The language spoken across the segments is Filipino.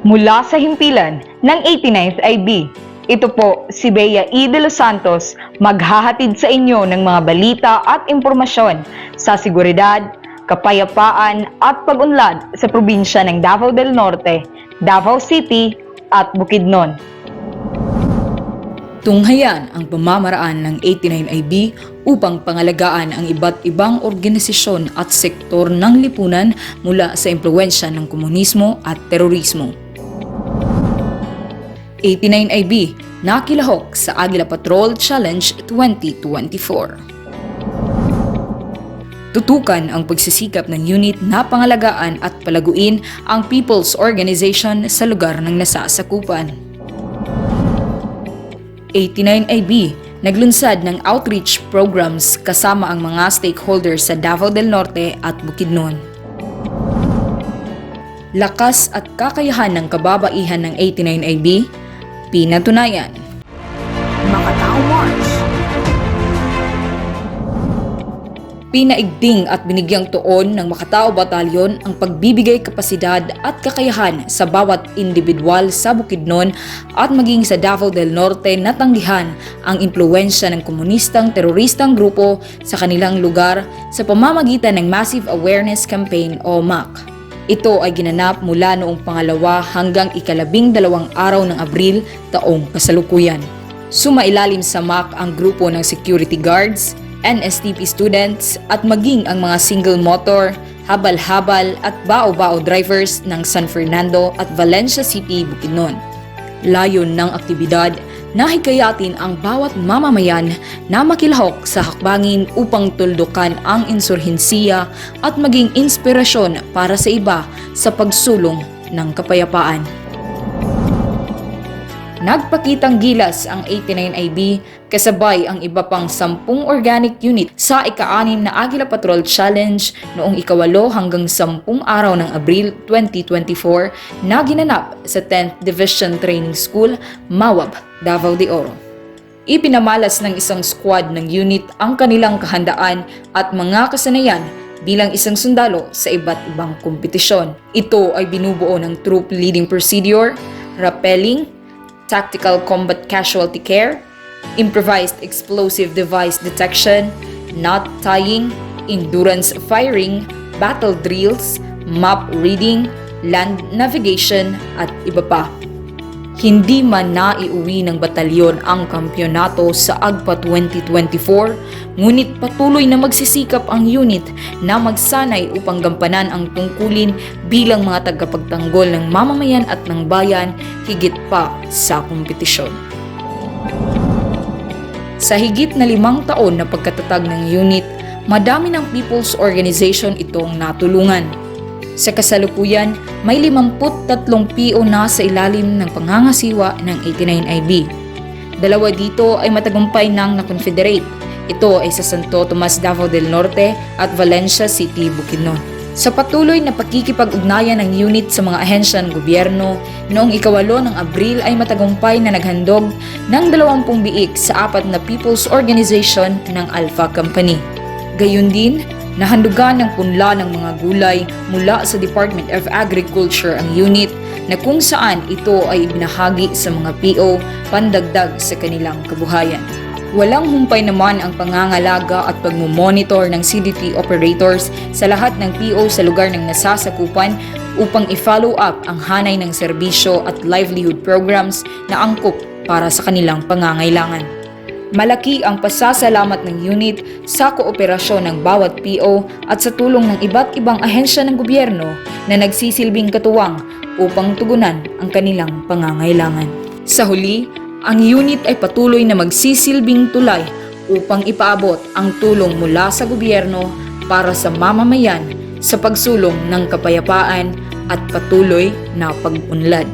Mula sa himpilan ng 89th IB. Ito po si Bea E. De Los Santos, maghahatid sa inyo ng mga balita at impormasyon sa seguridad, kapayapaan at pag-unlad sa probinsya ng Davao del Norte, Davao City at Bukidnon. Tunghayan ang pamamaraan ng 89IB upang pangalagaan ang iba't ibang organisasyon at sektor ng lipunan mula sa impluwensya ng komunismo at terorismo. 89IB nakilahok sa Aguila Patrol Challenge 2024. Tutukan ang pagsisikap ng unit na pangalagaan at palaguin ang People's Organization sa lugar ng nasasakupan. 89IB naglunsad ng outreach programs kasama ang mga stakeholders sa Davao del Norte at Bukidnon. Lakas at kakayahan ng kababaihan ng 89IB, pinatunayan. Macatao March. Pinaigting at binigyang tuon ng Macatao Batalyon ang pagbibigay kapasidad at kakayahan sa bawat individual sa Bukidnon at maging sa Davao del Norte na tanggihan ang impluwensya ng komunistang teroristang grupo sa kanilang lugar sa pamamagitan ng Massive Awareness Campaign o MAC. Ito ay ginanap mula noong 2 hanggang 12 araw ng Abril taong kasalukuyan. Sumailalim sa MAC ang grupo ng security guards, NSTP students at maging ang mga single motor, habal-habal at bao-bao drivers ng San Fernando at Valencia City, Bukidnon. Layon ng aktibidad, nahikayatin ang bawat mamamayan na makilahok sa hakbangin upang tuldukan ang insurhensiya at maging inspirasyon para sa iba sa pagsulong ng kapayapaan. Nagpakitang gilas ang 89IB kasabay ang iba pang 10 organic unit sa ika-6 na Aguila Patrol Challenge noong 8 hanggang 10 araw ng Abril 2024 na ginanap sa 10th Division Training School, Mawab, Davao de Oro. Ipinamalas ng isang squad ng unit ang kanilang kahandaan at mga kasanayan bilang isang sundalo sa iba't ibang kompetisyon. Ito ay binubuo ng troop leading procedure, rappelling, tactical combat casualty care, improvised explosive device detection, knot tying, endurance firing, battle drills, map reading, land navigation at iba pa. Hindi man naiuwi ng batalyon ang kampyonato sa AGPA 2024, ngunit patuloy na magsisikap ang unit na magsanay upang gampanan ang tungkulin bilang mga tagapagtanggol ng mamamayan at ng bayan higit pa sa kompetisyon. Sa higit na 5 taon na pagkatatag ng unit, madami ng People's Organization itong natulungan. Sa kasalukuyan, may 53 PO na sa ilalim ng pangangasiwa ng 89IB. 2 dito ay matagumpay ng na-confederate. Ito ay sa Santo Tomas, Davao del Norte at Valencia City, Bukidnon. Sa patuloy na pakikipag-ugnayan ng unit sa mga ahensya ng gobyerno, noong 8 ng Abril ay matagumpay na naghandog ng 20 biik sa 4 na People's Organization ng Alpha Company. Gayun din, nahandugan ng punla ng mga gulay mula sa Department of Agriculture ang unit na kung saan ito ay ibinahagi sa mga PO pandagdag sa kanilang kabuhayan. Walang humpay naman ang pangangalaga at pagmumonitor ng CDT operators sa lahat ng PO sa lugar ng nasasakupan upang i-follow up ang hanay ng serbisyo at livelihood programs na angkop para sa kanilang pangangailangan. Malaki ang pasasalamat ng unit sa kooperasyon ng bawat PO at sa tulong ng iba't ibang ahensya ng gobyerno na nagsisilbing katuwang upang tugunan ang kanilang pangangailangan. Sa huli, ang unit ay patuloy na magsisilbing tulay upang ipaabot ang tulong mula sa gobyerno para sa mamamayan sa pagsulong ng kapayapaan at patuloy na pag-unlad.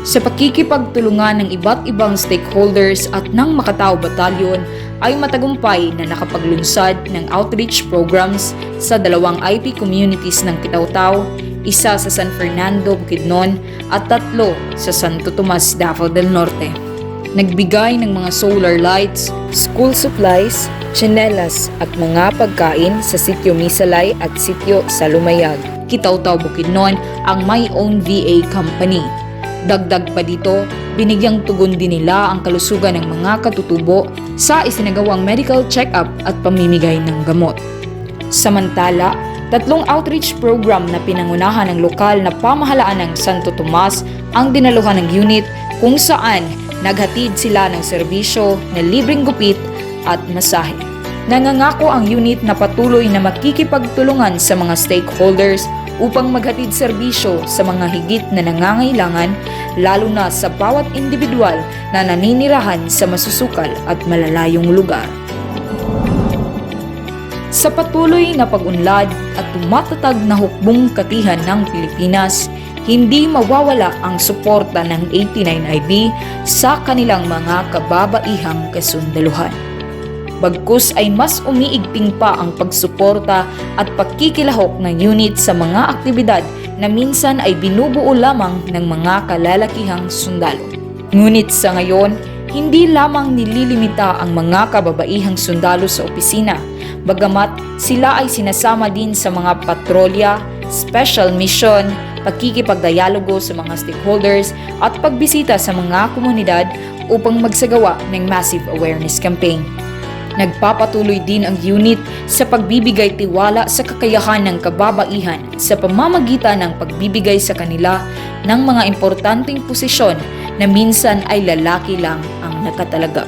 Sa pakikipagtulungan ng iba't ibang stakeholders at ng Macatao Batalyon ay matagumpay na nakapaglunsad ng outreach programs sa 2 IP communities ng Kitaw-Taw, 1 sa San Fernando, Bukidnon at 3 sa Santo Tomas, Davao del Norte. Nagbigay ng mga solar lights, school supplies, tsinelas at mga pagkain sa Sitio Misalay at Sitio Salumayag. Kitaw-Taw Bukidnon ang may own VA company. Dagdag pa dito, binigyang tugon din nila ang kalusugan ng mga katutubo sa isinagawang medical check-up at pamimigay ng gamot. Samantala, 3 outreach program na pinangunahan ng lokal na pamahalaan ng Santo Tomas ang dinaluhan ng unit kung saan naghatid sila ng serbisyo na libreng gupit at masahe. Nangangako ang unit na patuloy na makikipagtulungan sa mga stakeholders upang maghatid serbisyo sa mga higit na nangangailangan, lalo na sa bawat individual na naninirahan sa masusukal at malalayong lugar. Sa patuloy na pag-unlad at tumatatag na hukbong katihan ng Pilipinas, hindi mawawala ang suporta ng 89IB sa kanilang mga kababaihang kasundaluhan. Bagkus ay mas umiigting pa ang pagsuporta at pagkikilahok ng unit sa mga aktibidad na minsan ay binubuo lamang ng mga kalalakihang sundalo. Ngunit sa ngayon, hindi lamang nililimita ang mga kababaihang sundalo sa opisina, bagamat sila ay sinasama din sa mga patrolya, special mission, pagkikipagdialogo sa mga stakeholders at pagbisita sa mga komunidad upang magsagawa ng massive awareness campaign. Nagpapatuloy din ang unit sa pagbibigay tiwala sa kakayahan ng kababaihan sa pamamagitan ng pagbibigay sa kanila ng mga importanteng posisyon na minsan ay lalaki lang ang nakatalagak.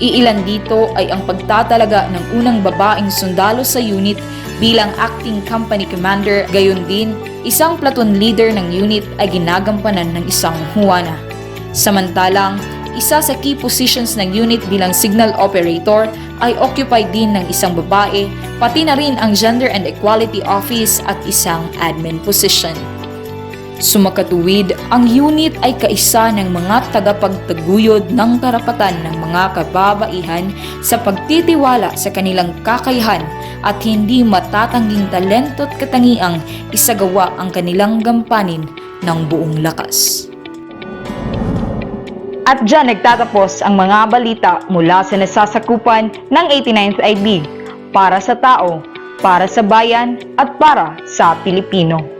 Iilan dito ay ang pagtatalaga ng unang babaeng sundalo sa unit bilang acting company commander, gayon din isang platoon leader ng unit ay ginagampanan ng isang Juana. Samantalang, isa sa key positions ng unit bilang signal operator ay occupied din ng isang babae, pati na rin ang Gender and Equality Office at isang admin position. Sumakatuwid, ang unit ay kaisa ng mga tagapagtaguyod ng karapatan ng mga kababaihan sa pagtitiwala sa kanilang kakayahan at hindi matatangging talento at katangiang isagawa ang kanilang gampanin ng buong lakas. At dyan nagtatapos ang mga balita mula sa nasasakupan ng 89th IB para sa tao, para sa bayan at para sa Pilipino.